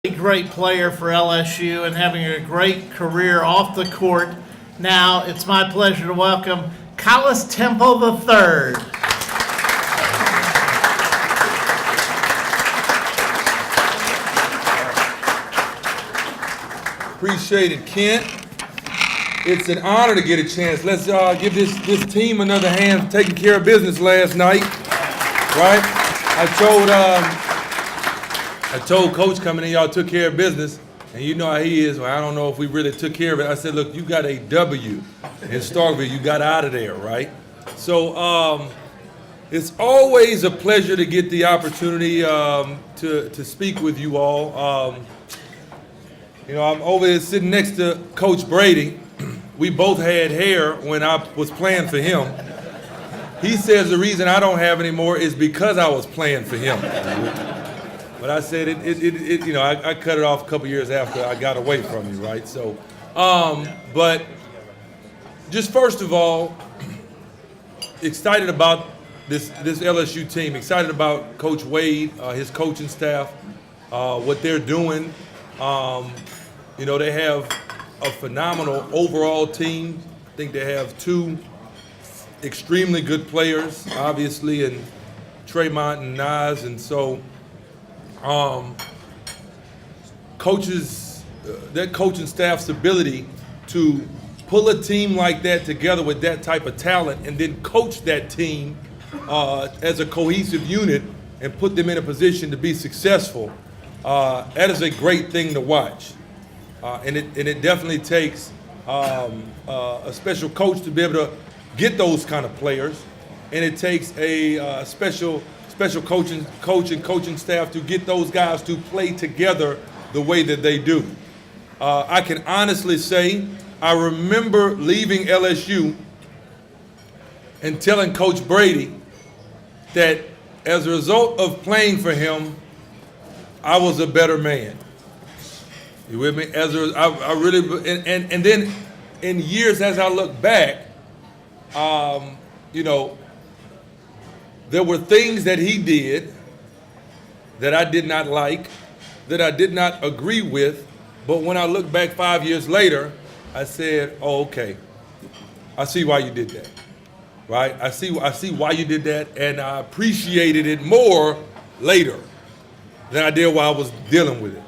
A great player for LSU and having a great career off the court. Now it's my pleasure to welcome Collis Temple III. Appreciate it, Kent. It's an honor to get a chance. Let's give this team another hand for taking care of business last night, right? I told Coach coming in, y'all took care of business, and you know how he is. Well, I don't know if we really took care of it. I said, look, you got a W in Starkville. You got out of there, right? So it's always a pleasure to get the opportunity to speak with you all. I'm over there sitting next to Coach Brady. We both had hair when I was playing for him. He says the reason I don't have any more is because I was playing for him. But I said I cut it off a couple years after I got away from you, right? So, but just first of all, excited about this LSU team. Excited about Coach Wade, his coaching staff, what they're doing. They have a phenomenal overall team. I think they have two extremely good players, obviously, and Tremont and Nas, and so that coaching staff's ability to pull a team like that together with that type of talent and then coach that team as a cohesive unit and put them in a position to be successful, that is a great thing to watch. And it definitely takes a special coach to be able to get those kind of players, and it takes a special coach and coaching staff to get those guys to play together the way that they do. I can honestly say I remember leaving LSU and telling Coach Brady that as a result of playing for him, I was a better man. You with me? I really, and then in years as I look back, there were things that he did that I did not like, that I did not agree with, but when I look back 5 years later, I said, oh, okay, I see why you did that, right? I see why you did that, and I appreciated it more later than I did while I was dealing with it.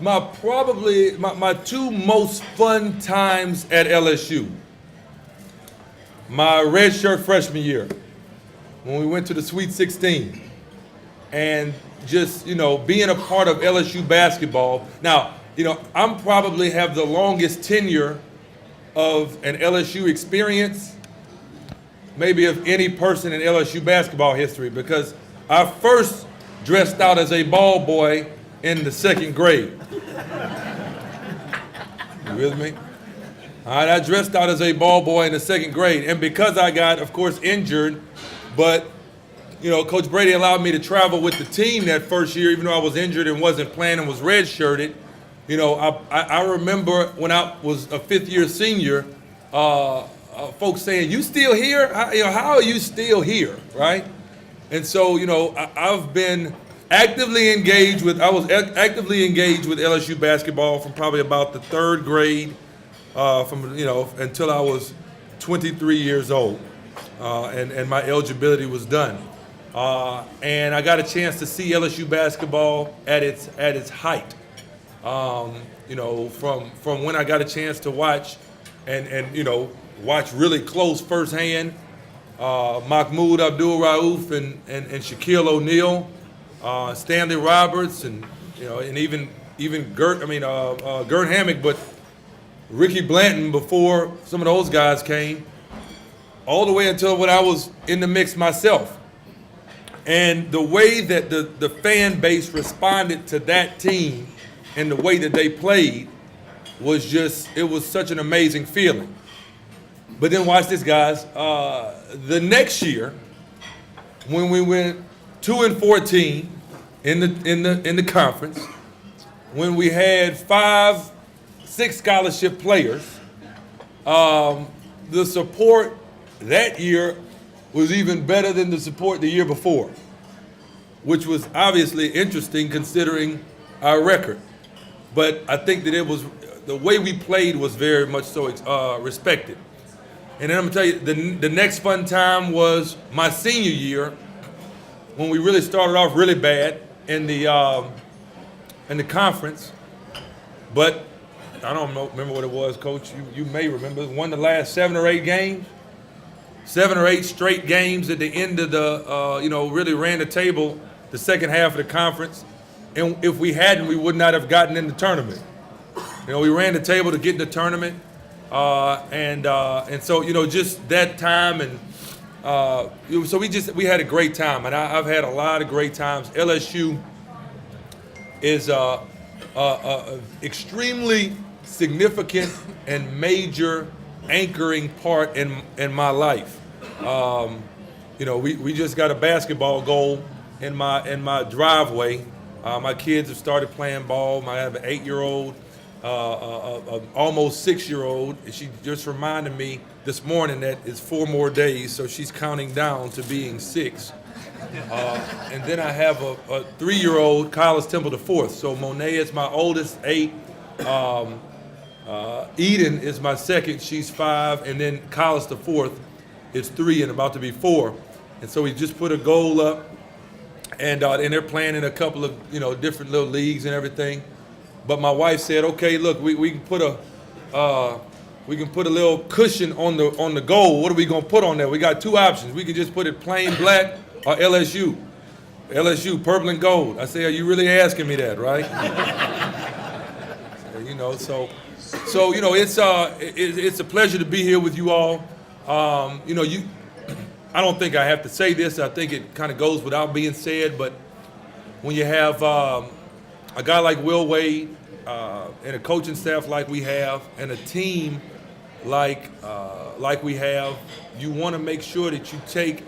My two most fun times at LSU. My redshirt freshman year, when we went to the Sweet 16, and just being a part of LSU basketball. Now, I'm probably have the longest tenure of an LSU experience, maybe of any person in LSU basketball history, because I first dressed out as a ball boy in the second grade. You with me? All right, I dressed out as a ball boy in the second grade, and because I got, of course, injured, but Coach Brady allowed me to travel with the team that first year, even though I was injured and wasn't playing and was redshirted. I remember when I was a fifth-year senior, folks saying, "You still here? How are you still here?" Right? And so, I've been actively engaged with LSU basketball from probably about the third grade, until I was 23 years old, and my eligibility was done. And I got a chance to see LSU basketball at its height. From when I got a chance to watch and watch really close firsthand. Mahmoud Abdul-Rauf and Shaquille O'Neal, Stanley Roberts, and even Gert Hammock, but Ricky Blanton before some of those guys came, all the way until when I was in the mix myself. And the way that the fan base responded to that team and the way that they played was it was such an amazing feeling. But then watch this, guys. The next year, when we went 2-14 in the conference, when we had 5-6 scholarship players, the support that year was even better than the support the year before. which was obviously interesting considering our record. But I think that it was the way we played was very much so respected. And then I'm gonna tell you, the next fun time was my senior year, when we really started off really bad in the conference. But I don't remember what it was, Coach. You may remember. Won the last 7 or 8 games. 7 or 8 straight games at the end of the, really ran the table the second half of the conference. And if we hadn't, we would not have gotten in the tournament. We ran the table to get in the tournament. And so, just that time. And so we had a great time. And I've had a lot of great times. LSU is extremely significant and major anchoring part in my life. We just got a basketball goal in my driveway. My kids have started playing ball. I have an 8-year-old, almost 6-year-old. She just reminded me this morning that it's 4 more days, so she's counting down to being 6. And then I have a 3-year-old, Collis Temple the 4th. So Monet is my oldest, 8. Eden is my second, she's 5. And then Collis the 4th is 3 and about to be 4. And so we just put a goal up, and they're playing in a couple of different little leagues and everything. But my wife said, okay, look, we can put a little cushion on the goal. What are we gonna put on there? We got 2 options. We can just put it plain black or LSU, purple and gold. I say, are you really asking me that, right? So it's a pleasure to be here with you all. I don't think I have to say this. I think it kind of goes without being said, but when you have a guy like Will Wade and a coaching staff like we have and a team like we have, you want to make sure that you take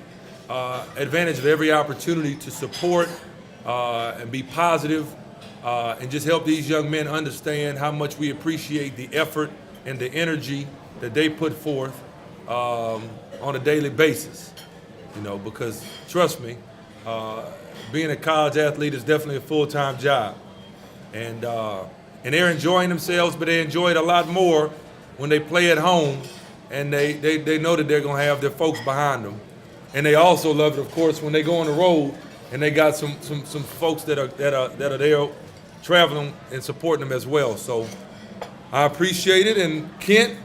advantage of every opportunity to support and be positive and just help these young men understand how much we appreciate the effort and the energy that they put forth on a daily basis. Because trust me, being a college athlete is definitely a full-time job. And they're enjoying themselves, but they enjoy it a lot more when they play at home and they know that they're going to have their folks behind them. And they also love it, of course, when they go on the road and they got some folks that are there traveling and supporting them as well. So I appreciate it. And Kent,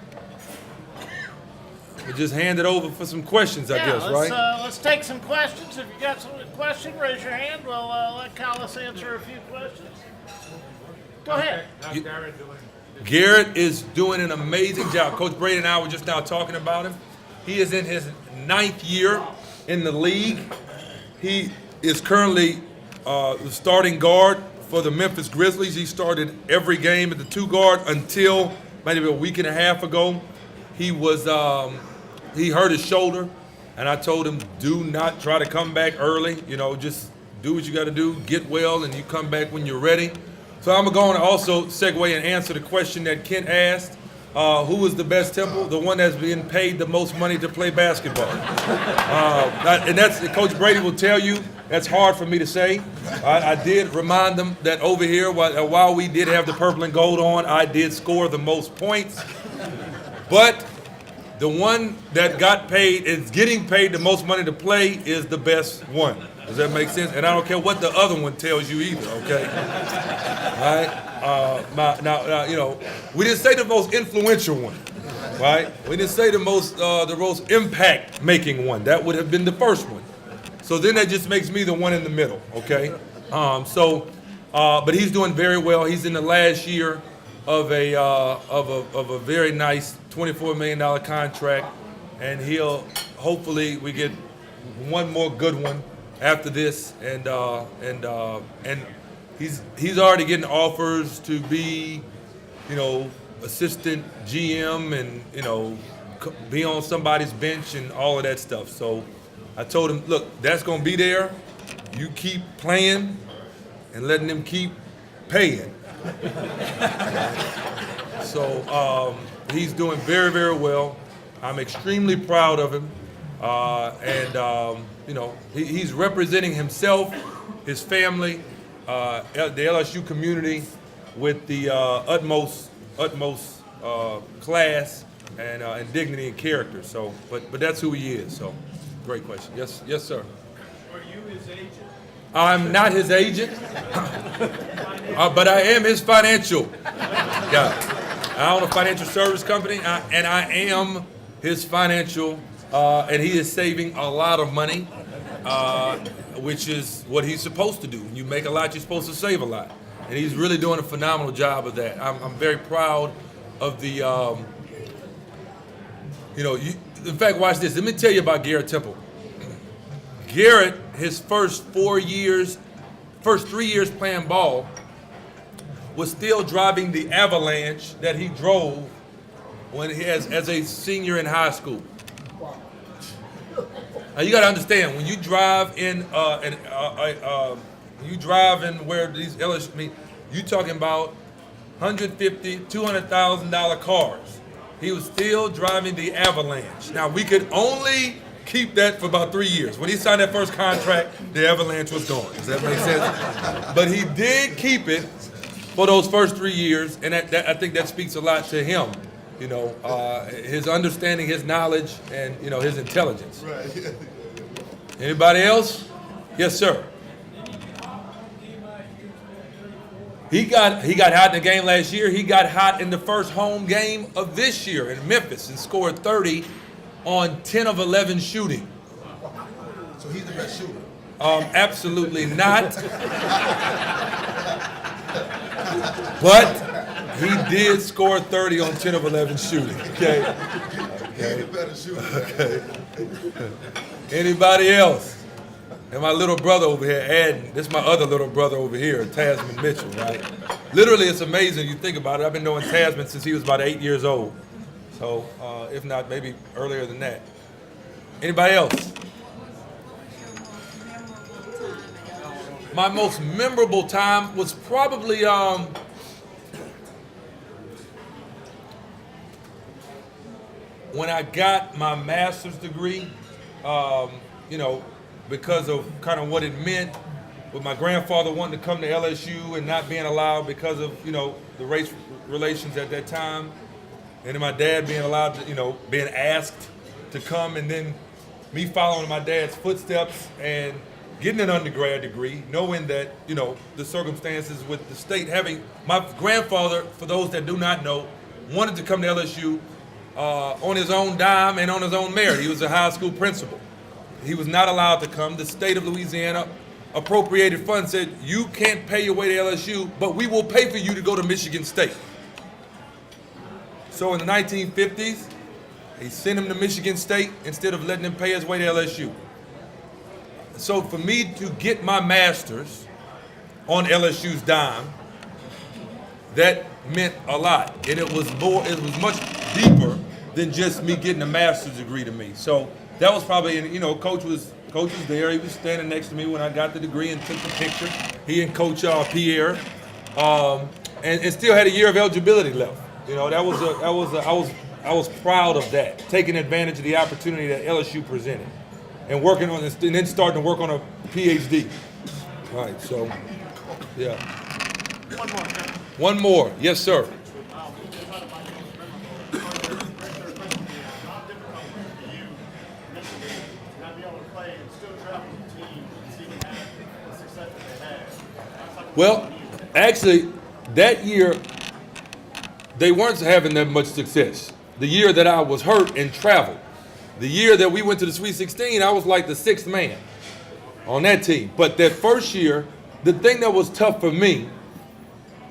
we just hand it over for some questions, I guess, right? Let's take some questions. If you got some question, raise your hand. We'll let Collis answer a few questions. Go ahead. How's Garrett doing? Garrett is doing an amazing job. Coach Brady and I were just now talking about him. He is in his 9th year in the league. He is currently the starting guard for the Memphis Grizzlies. He started every game at the 2 guard until maybe a week and a half ago. He hurt his shoulder, and I told him, do not try to come back early. Just do what you got to do, get well, and you come back when you're ready. So I'm going to also segue and answer the question that Kent asked. Who is the best Temple? The one that's being paid the most money to play basketball. And that's, Coach Brady will tell you, that's hard for me to say. I did remind them that over here, while we did have the purple and gold on, I did score the most points. But the one that got paid, is getting paid the most money to play, is the best one. Does that make sense? And I don't care what the other one tells you either, okay? All right? Now, we didn't say the most influential one, right? We didn't say the most impact-making one. That would have been the first one. So then that just makes me the one in the middle, okay? But he's doing very well. He's in the last year of a very nice $24 million contract, and hopefully we get one more good one after this, and he's already getting offers to be, assistant GM and be on somebody's bench and all of that stuff. So I told him, look, that's gonna be there. You keep playing and letting them keep paying. So he's doing very, very well. I'm extremely proud of him. He's representing himself, his family, the LSU community with the utmost class and dignity and character. So, but that's who he is. So, great question. Yes, sir. Are you his agent? I'm not his agent, but I am his financial guy. I own a financial service company, and I am his financial, and he is saving a lot of money, which is what he's supposed to do. When you make a lot, you're supposed to save a lot. And he's really doing a phenomenal job of that. I'm very proud of the, in fact, watch this. Let me tell you about Garrett Temple. Garrett, his first 3 years playing ball, was still driving the Avalanche that he drove when as a senior in high school. Now you got to understand, when you drive in where these LSU, you talking about $150,000, $200,000 cars. He was still driving the Avalanche. Now we could only keep that for about 3 years. When he signed that first contract, the Avalanche was gone. Does that make sense? But he did keep it for those first 3 years, and I think that speaks a lot to him. His understanding, his knowledge, and his intelligence. Right. Anybody else? Yes, sir. He got hot in the game last year. He got hot in the first home game of this year in Memphis and scored 30 on 10 of 11 shooting. So he's the best shooter? Absolutely not. But he did score 30 on 10 of 11 shooting. Okay. He's the better shooter. Okay. Anybody else? And my little brother over here, Adden. This is my other little brother over here, Tasman Mitchell, right? Literally, it's amazing. You think about it. I've been knowing Tasman since he was about 8 years old. So, if not, maybe earlier than that. Anybody else? My most memorable time was probably when I got my master's degree. Because of kind of what it meant with my grandfather wanting to come to LSU and not being allowed because of, the race relations at that time. And then my dad being allowed to, being asked to come, and then me following my dad's footsteps and getting an undergrad degree, knowing that, the circumstances with the state having, my grandfather, for those that do not know, wanted to come to LSU on his own dime and on his own merit. He was a high school principal. He was not allowed to come. The state of Louisiana appropriated funds, said, you can't pay your way to LSU, but we will pay for you to go to Michigan State. So in the 1950s, they sent him to Michigan State instead of letting him pay his way to LSU. So for me to get my master's on LSU's dime, that meant a lot. And it was much deeper than just me getting a master's degree to me. So that was probably, Coach was there. He was standing next to me when I got the degree and took the picture. He and Coach Pierre, and still had a year of eligibility left. I was proud of that, taking advantage of the opportunity that LSU presented, and working on this, and then starting to work on a PhD. All right, so yeah. One more, yes, sir. Well, actually, that year, they weren't having that much success. The year that I was hurt and traveled. The year that we went to the Sweet 16, I was like the sixth man on that team. But that first year, the thing that was tough for me,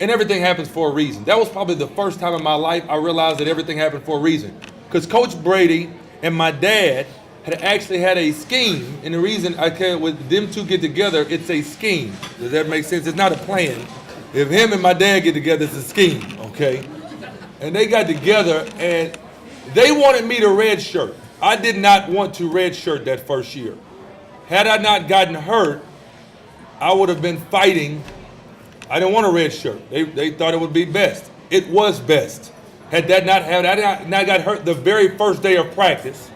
and everything happens for a reason. That was probably the first time in my life I realized that everything happened for a reason. Because Coach Brady and my dad had actually had a scheme, and the reason I can't with them two get together, it's a scheme. Does that make sense? It's not a plan. If him and my dad get together, it's a scheme, okay? And they got together, and they wanted me to redshirt. I did not want to redshirt that first year. Had I not gotten hurt, I would have been fighting. I didn't want a redshirt. They thought it would be best. It was best. Had I not got hurt the very first day of practice,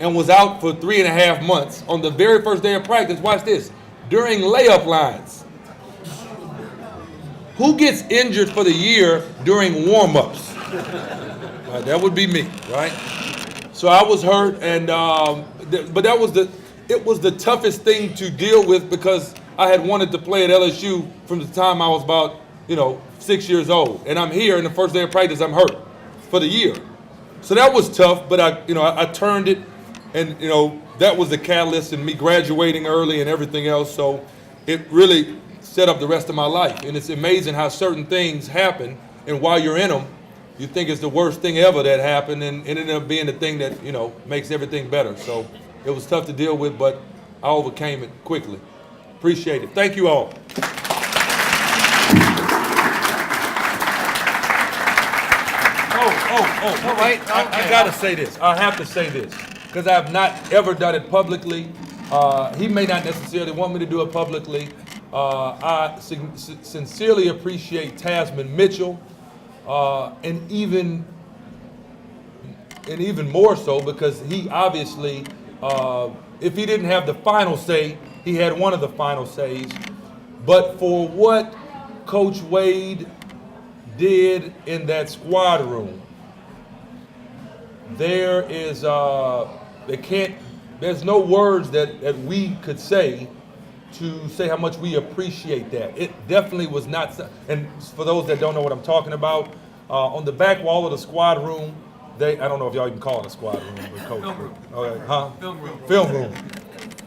and was out for 3.5 months. On the very first day of practice, watch this, during layup lines. Who gets injured for the year during warm-ups? That would be me, right? So I was hurt, and but it was the toughest thing to deal with because I had wanted to play at LSU from the time I was about 6 years old, and I'm here, and the first day of practice I'm hurt for the year. So that was tough, but I turned it, and that was the catalyst in me graduating early and everything else. So it really set up the rest of my life, and it's amazing how certain things happen, and while you're in them, you think it's the worst thing ever that happened, and it ended up being the thing that makes everything better. So it was tough to deal with, but I overcame it quickly. Appreciate it. Thank you all. Oh, wait. I gotta say this. I have to say this because I have not ever done it publicly. He may not necessarily want me to do it publicly. I sincerely appreciate Tasman Mitchell, and even more so because he obviously, if he didn't have the final say, he had one of the final says. But for what Coach Wade did in that squad room, there's no words that we could say to say how much we appreciate that. It definitely was not, and for those that don't know what I'm talking about, on the back wall of the squad room, I don't know if y'all even call it a squad room, but Coach. Film room. Okay, huh? Film room. Film room.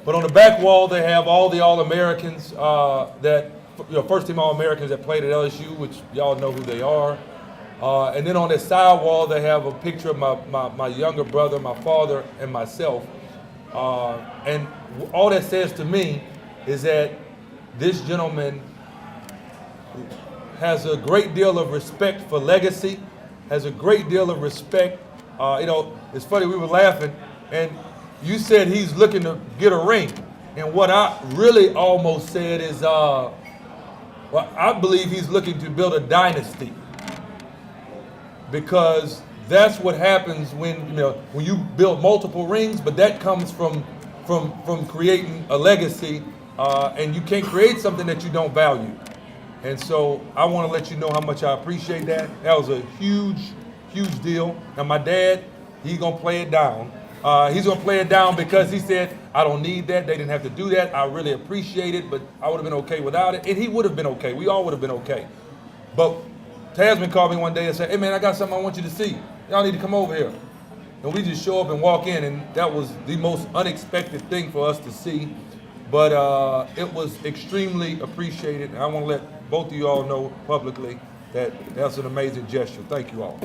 But on the back wall, they have all the All-Americans first-team All-Americans that played at LSU, which y'all know who they are. And then on the side wall, they have a picture of my younger brother, my father, and myself. And all that says to me is that this gentleman has a great deal of respect for legacy, has a great deal of respect. It's funny, we were laughing, and you said he's looking to get a ring. And what I really almost said is, I believe he's looking to build a dynasty, because that's what happens when you build multiple rings. But that comes from creating a legacy, and you can't create something that you don't value. And so I want to let you know how much I appreciate that. That was a huge deal. Now my dad, he's gonna play it down. He's gonna play it down because he said, I don't need that. They didn't have to do that. I really appreciate it, but I would have been okay without it. And he would have been okay. We all would have been okay. But Tasman called me one day and said, hey man, I got something I want you to see. Y'all need to come over here. And we just show up and walk in, and that was the most unexpected thing for us to see. But it was extremely appreciated. And I want to let both of you all know publicly that that's an amazing gesture. Thank you all.